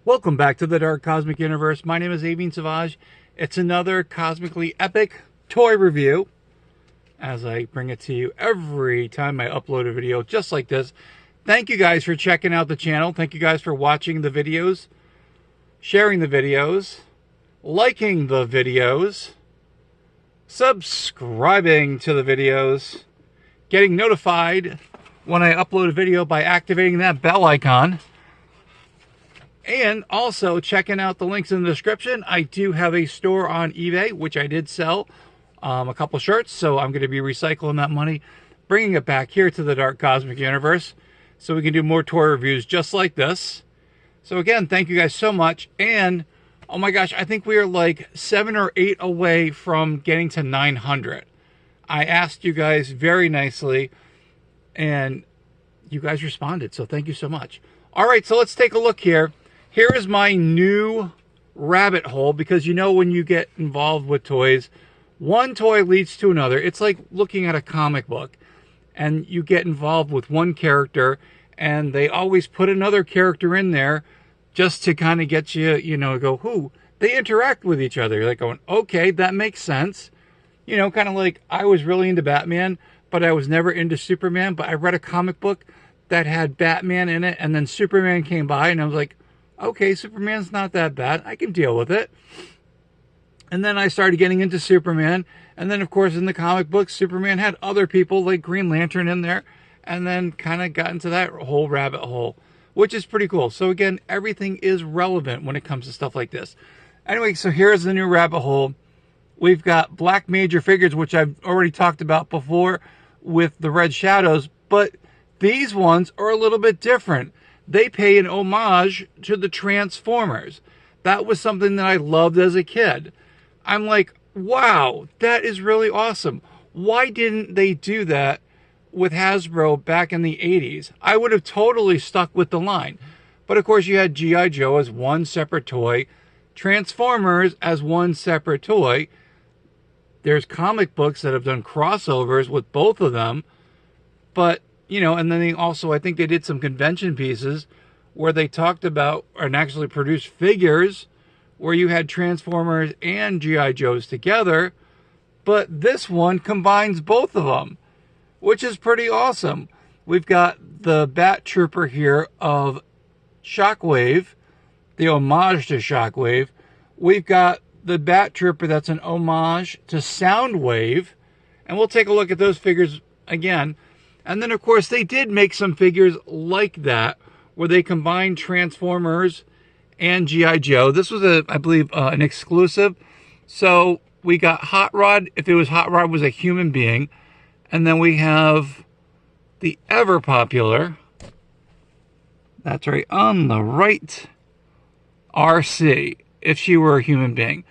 Welcome back to the Dark Cosmic Universe. My name is Aveen Savage. It's another cosmically epic toy review, as I bring it to you every time I upload a video just like this. Thank you guys for checking out the channel. Thank you guys for watching the videos, sharing the videos, liking the videos, subscribing to the videos, getting notified when I upload a video by activating that bell icon. And also checking out the links in the description. I do have a store on eBay, which I did sell a couple shirts. So I'm going to be recycling that money, bringing it back here to the Dark Cosmic Universe, so we can do more toy reviews just like this. So again, thank you guys so much. And oh my gosh, I think we are like 7 or 8 away from getting to 900. I asked you guys very nicely, and you guys responded. So thank you so much. All right, so let's take a look here. Here is my new rabbit hole, because you know when you get involved with toys, one toy leads to another. It's like looking at a comic book, and you get involved with one character, and they always put another character in there just to kind of get you, you know, go, who? They interact with each other. You're like going, okay, that makes sense. You know, kind of like I was really into Batman, but I was never into Superman. But I read a comic book that had Batman in it, and then Superman came by, and I was like, okay, Superman's not that bad. I can deal with it. And then I started getting into Superman. And then, of course, in the comic books, Superman had other people like Green Lantern in there. And then kind of got into that whole rabbit hole, which is pretty cool. So, again, everything is relevant when it comes to stuff like this. Anyway, so here's the new rabbit hole. We've got Black Major figures, which I've already talked about before with the Red Shadows. But these ones are a little bit different. They pay an homage to the Transformers. That was something that I loved as a kid. I'm like, wow, that is really awesome. Why didn't they do that with Hasbro back in the 80s? I would have totally stuck with the line. But of course you had G.I. Joe as one separate toy, Transformers as one separate toy. There's comic books that have done crossovers with both of them. But you know, and then they also, I think they did some convention pieces where they talked about and actually produced figures where you had Transformers and G.I. Joes together. But this one combines both of them, which is pretty awesome. We've got the Bat Trooper here of Shockwave, the homage to Shockwave. We've got the Bat Trooper that's an homage to Soundwave. And we'll take a look at those figures again. And then, of course, they did make some figures like that, where they combined Transformers and G.I. Joe. This was, I believe, an exclusive. So we got Hot Rod, if it was Hot Rod was a human being. And then we have the ever popular, that's right, on the right, RC, if she were a human being.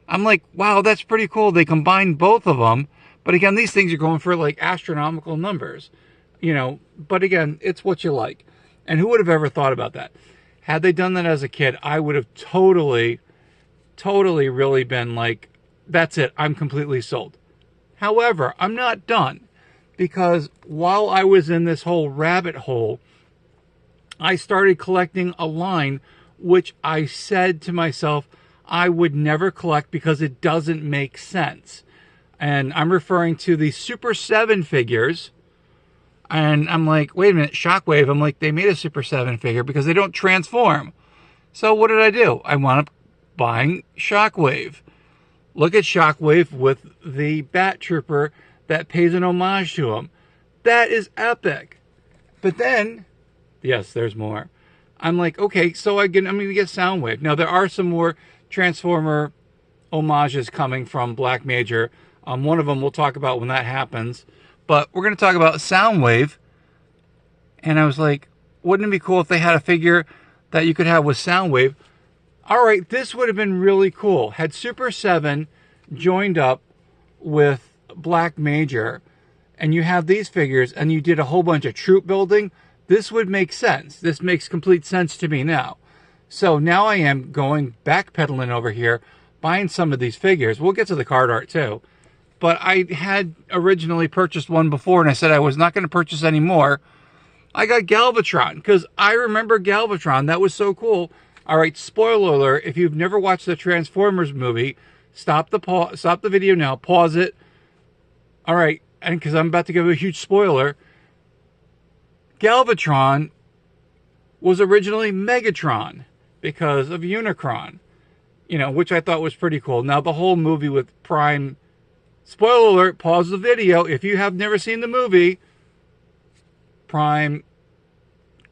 I'm like, wow, that's pretty cool. They combined both of them. But again, these things are going for like astronomical numbers. You know, but again, it's what you like. And who would have ever thought about that? Had they done that as a kid, I would have totally really been like, that's it, I'm completely sold. However, I'm not done. Because while I was in this whole rabbit hole, I started collecting a line which I said to myself I would never collect because it doesn't make sense. And I'm referring to the Super 7 figures. And I'm like, wait a minute, Shockwave. I'm like, they made a Super 7 figure because they don't transform. So what did I do? I wound up buying Shockwave. Look at Shockwave with the Bat Trooper that pays an homage to him. That is epic. But then, yes, there's more. I'm like, okay, so I'm going to get Soundwave. Now, there are some more Transformer homages coming from Black Major. One of them we'll talk about when that happens. But we're going to talk about Soundwave. And I was like, wouldn't it be cool if they had a figure that you could have with Soundwave? All right, this would have been really cool. Had Super 7 joined up with Black Major, and you have these figures, and you did a whole bunch of troop building, this would make sense. This makes complete sense to me now. So now I am going backpedaling over here, buying some of these figures. We'll get to the card art too. But I had originally purchased one before, and I said I was not going to purchase any more. I got Galvatron, because I remember Galvatron. That was so cool. All right, spoiler alert, if you've never watched the Transformers movie, stop the video now, pause it. All right, and because I'm about to give a huge spoiler, Galvatron was originally Megatron because of Unicron, you know, which I thought was pretty cool. Now, the whole movie with Prime, spoiler alert, pause the video. If you have never seen the movie, Prime,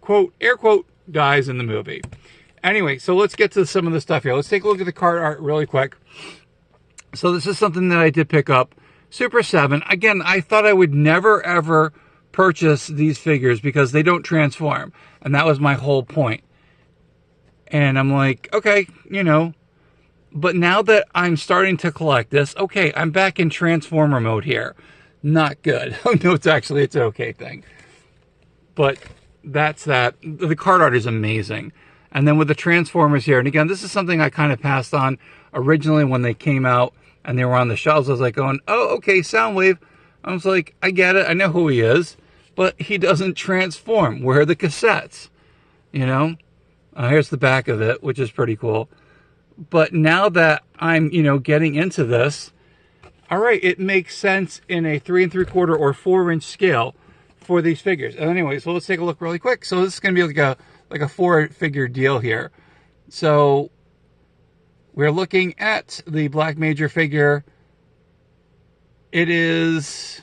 quote, air quote, dies in the movie. Anyway, so let's get to some of the stuff here. Let's take a look at the card art really quick. So this is something that I did pick up. Super 7. Again, I thought I would never, ever purchase these figures because they don't transform. And that was my whole point. And I'm like, okay, you know. But now that I'm starting to collect this, okay, I'm back in Transformer mode here. Not good. No, it's an okay thing. But that's that. The card art is amazing. And then with the Transformers here, and again, this is something I kind of passed on originally when they came out and they were on the shelves. I was like going, oh, okay, Soundwave. I was like, I get it. I know who he is, but he doesn't transform. Where are the cassettes? You know? Here's the back of it, which is pretty cool. But now that I'm, you know, getting into this, all right, it makes sense in a 3 3/4 or 4-inch scale for these figures. And anyway, so let's take a look really quick. So this is going to be like a 4-figure deal here. So we're looking at the Black Major figure. It is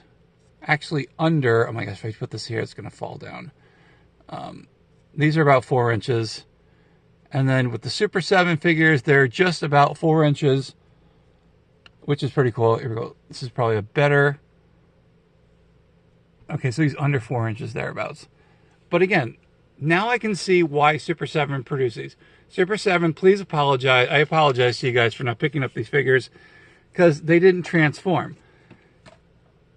actually under, oh my gosh, if I put this here, it's going to fall down. These are about 4 inches. And then with the Super 7 figures, they're just about 4 inches, which is pretty cool. Here we go. This is probably a better. Okay, so he's under 4 inches thereabouts. But again, now I can see why Super 7 produces these. Super 7, please apologize. I apologize to you guys for not picking up these figures because they didn't transform.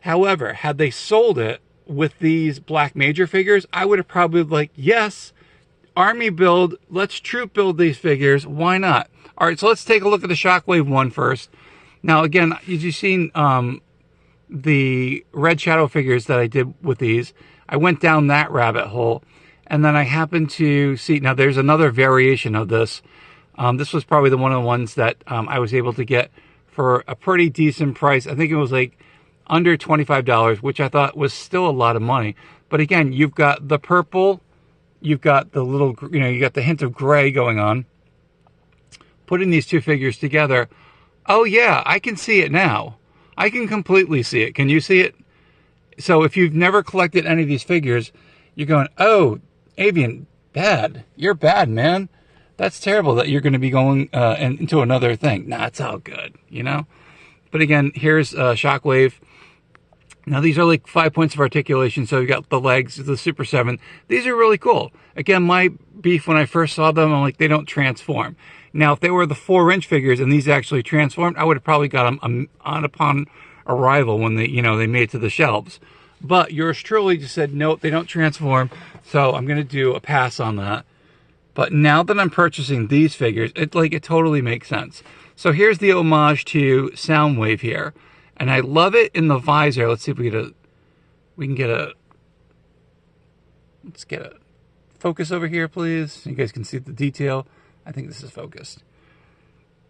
However, had they sold it with these Black Major figures, I would have probably been like, yes, army build, let's troop build these figures. Why not? All right, so let's take a look at the Shockwave one first. Now, again, you've seen the Red Shadow figures that I did with these. I went down that rabbit hole. And then I happened to see, now there's another variation of this. This was probably one of the ones that I was able to get for a pretty decent price. I think it was like under $25, which I thought was still a lot of money. But again, you've got the purple, you've got the little, you know, you got the hint of gray going on. Putting these two figures together, oh yeah, I can see it now. I can completely see it. Can you see it? So if you've never collected any of these figures, you're going, oh, Avian, bad. You're bad, man. That's terrible that you're going to be going into another thing. Nah, it's all good, you know? But again, here's Shockwave. Now, these are like 5 points of articulation. So you got the legs, the Super 7. These are really cool. Again, my beef when I first saw them, I'm like, they don't transform. Now, if they were the 4-inch figures and these actually transformed, I would have probably got them on upon arrival when they, you know, they made it to the shelves. But yours truly just said, nope, they don't transform. So I'm going to do a pass on that. But now that I'm purchasing these figures, it totally makes sense. So here's the homage to Soundwave here. And I love it in the visor. Let's see if let's get a focus over here, please. So you guys can see the detail. I think this is focused.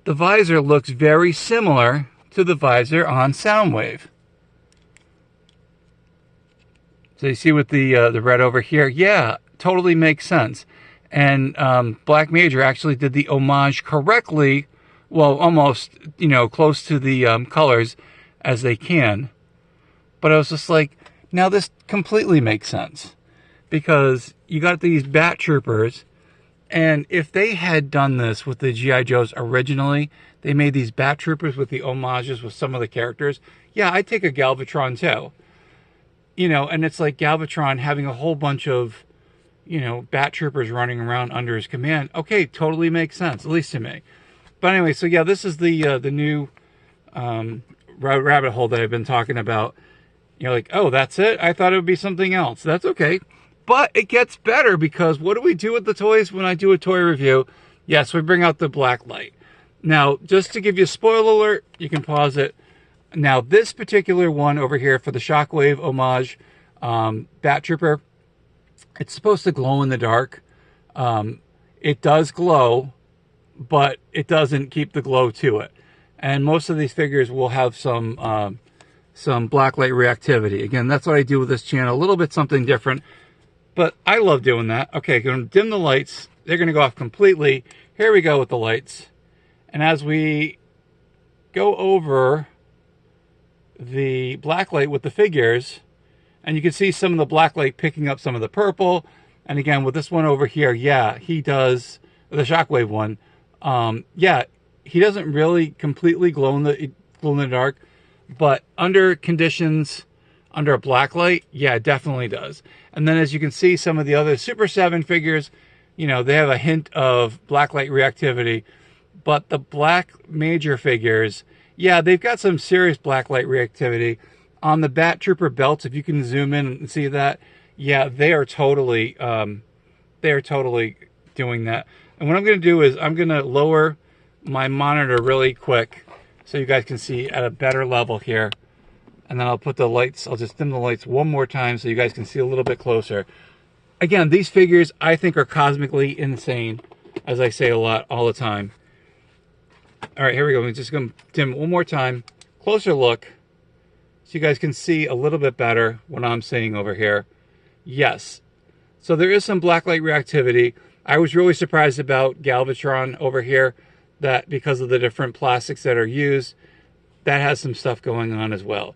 The visor looks very similar to the visor on Soundwave. So you see with the red over here, yeah, totally makes sense. And Black Major actually did the homage correctly, well, almost, you know, close to the colors as they can. But I was just like, now this completely makes sense. Because you got these Bat Troopers, and if they had done this with the G.I. Joes originally, they made these Bat Troopers with the homages with some of the characters, yeah, I'd take a Galvatron too. You know, and it's like Galvatron having a whole bunch of, you know, Bat Troopers running around under his command. Okay, totally makes sense, at least to me. But anyway, so yeah, this is the new rabbit hole that I've been talking about. You're like, oh, that's it? I thought it would be something else. That's okay. But it gets better because what do we do with the toys when I do a toy review? Yes, we bring out the black light. Now, just to give you a spoiler alert, you can pause it. Now, this particular one over here for the Shockwave homage Bat Trooper, it's supposed to glow in the dark. it does glow, but it doesn't keep the glow to it. And most of these figures will have some blacklight reactivity. Again, that's what I do with this channel. A little bit something different, but I love doing that. Okay, going to dim the lights. They're going to go off completely. Here we go with the lights. And as we go over the blacklight with the figures, and you can see some of the blacklight picking up some of the purple. And again, with this one over here, yeah, he does, the Shockwave one, yeah, he doesn't really completely glow in the dark, but under conditions, under a blacklight, yeah, it definitely does. And then as you can see, some of the other Super 7 figures, you know, they have a hint of blacklight reactivity, but the black major figures, yeah, they've got some serious blacklight reactivity. On the Bat Trooper belts, if you can zoom in and see that, yeah, they are totally doing that. And what I'm going to do is I'm going to lower my monitor really quick so you guys can see at a better level here. And then I'll put the lights, I'll just dim the lights one more time so you guys can see a little bit closer. Again, these figures I think are cosmically insane, as I say a lot all the time. All right, here we go. We're just going to dim one more time. Closer look so you guys can see a little bit better what I'm seeing over here. Yes. So there is some blacklight reactivity. I was really surprised about Galvatron over here, that because of the different plastics that are used, that has some stuff going on as well.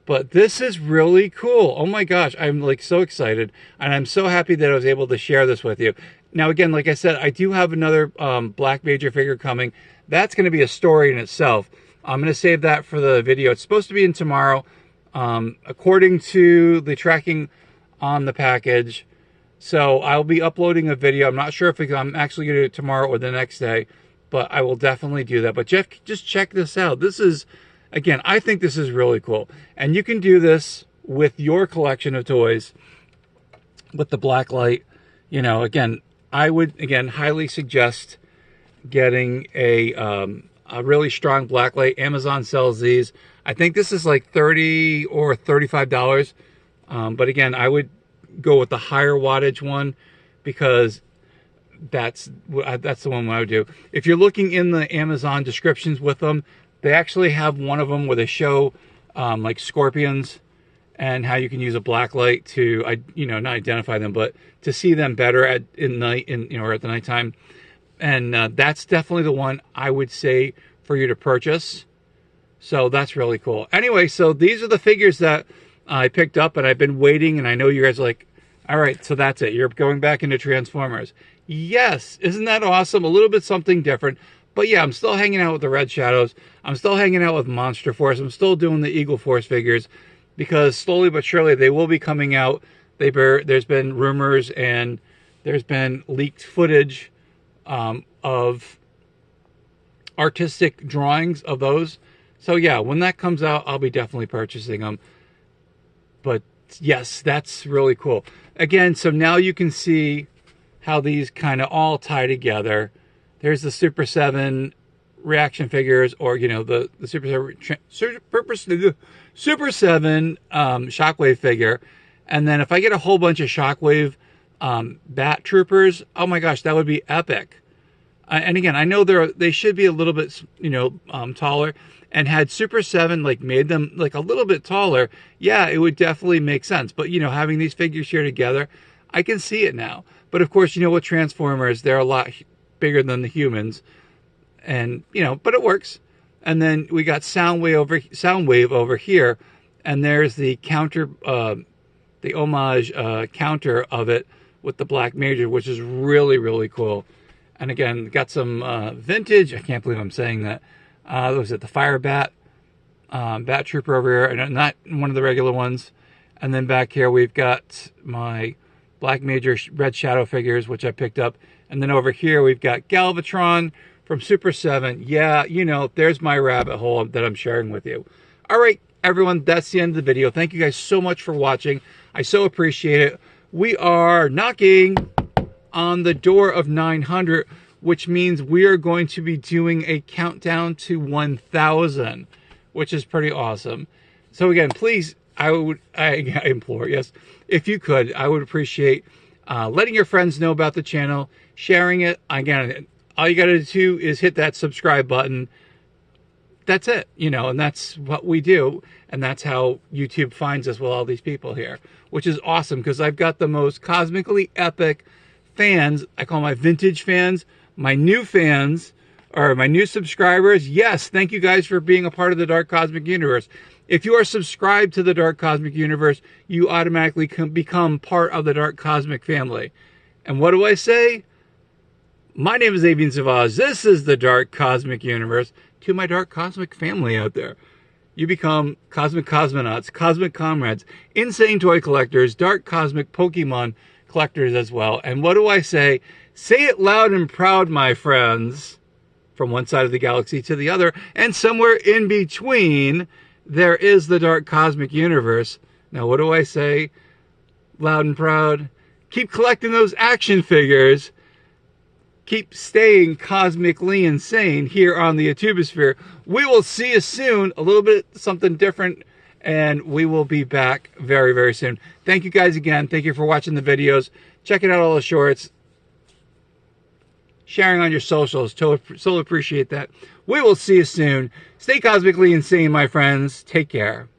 But this is really cool. Oh my gosh, I'm like so excited. And I'm so happy that I was able to share this with you. Now again, like I said, I do have another black major figure coming. That's going to be a story in itself. I'm going to save that for the video. It's supposed to be in tomorrow. According to the tracking on the package. So I'll be uploading a video. I'm not sure if I'm actually going to do it tomorrow or the next day, but I will definitely do that. But Jeff, just check this out. This is, again, I think this is really cool. And you can do this with your collection of toys with the blacklight. You know, again, I would, again, highly suggest getting a really strong blacklight. Amazon sells these. I think this is like $30 or $35. But again, I would go with the higher wattage one because that's the one I would do. If you're looking in the Amazon descriptions with them, they actually have one of them where they show like scorpions and how you can use a blacklight to, you know, not identify them, but to see them better at night, or at the nighttime. And that's definitely the one I would say for you to purchase. So that's really cool. Anyway, so these are the figures that I picked up, and I've been waiting, and I know you guys are like, all right, so that's it. You're going back into Transformers. Yes, isn't that awesome? A little bit something different. But yeah, I'm still hanging out with the Red Shadows. I'm still hanging out with Monster Force. I'm still doing the Eagle Force figures because slowly but surely they will be coming out. There's been rumors and there's been leaked footage of artistic drawings of those. So yeah, when that comes out, I'll be definitely purchasing them. But yes, that's really cool. Again, so now you can see how these kind of all tie together. There's the Super 7 reaction figures, or, you know, the Super 7 Shockwave figure. And then if I get a whole bunch of Shockwave Bat Troopers, oh my gosh, that would be epic. And again, I know they should be a little bit, you know, taller. And had Super 7 like made them like a little bit taller, yeah, it would definitely make sense. But, you know, having these figures here together, I can see it now. But of course, you know, with Transformers, they're a lot bigger than the humans. And, you know, but it works. And then we got Soundwave over here. And there's the counter, the Homage counter of it with the Black Major, which is really, really cool. And again, got some vintage, I can't believe I'm saying that. Was it the Fire Bat Trooper over here, and not one of the regular ones. And then back here we've got my Black Major Red Shadow figures, which I picked up. And then over here we've got Galvatron from Super 7. Yeah, you know, there's my rabbit hole that I'm sharing with you. All right, everyone, that's the end of the video. Thank you guys so much for watching. I so appreciate it. We are knocking on the door of 900, which means we are going to be doing a countdown to 1,000, which is pretty awesome. So again, please, I implore, yes, if you could, I would appreciate letting your friends know about the channel, sharing it. Again, all you got to do is hit that subscribe button. That's it, you know, and that's what we do. And that's how YouTube finds us with all these people here, which is awesome because I've got the most cosmically epic fans. I call my vintage fans, my new fans, or my new subscribers. Yes, thank you guys for being a part of the Dark Cosmic Universe. If you are subscribed to the Dark Cosmic Universe, you automatically become part of the Dark Cosmic family. And what do I say? My name is Avian Savage. This is the Dark Cosmic Universe. To my Dark Cosmic family out there, you become Cosmic Cosmonauts, Cosmic Comrades, Insane Toy Collectors, Dark Cosmic Pokémon Collectors as well. And what do I say? Say it loud and proud, my friends. From one side of the galaxy to the other, and somewhere in between, there is the Dark Cosmic Universe. Now, what do I say? Loud and proud. Keep collecting those action figures. Keep staying cosmically insane here on the Atubosphere. We will see you soon. A little bit something different, and we will be back very, very soon. Thank you guys again. Thank you for watching the videos. Checking out all the shorts. Sharing on your socials. So appreciate that. We will see you soon. Stay cosmically insane, my friends. Take care.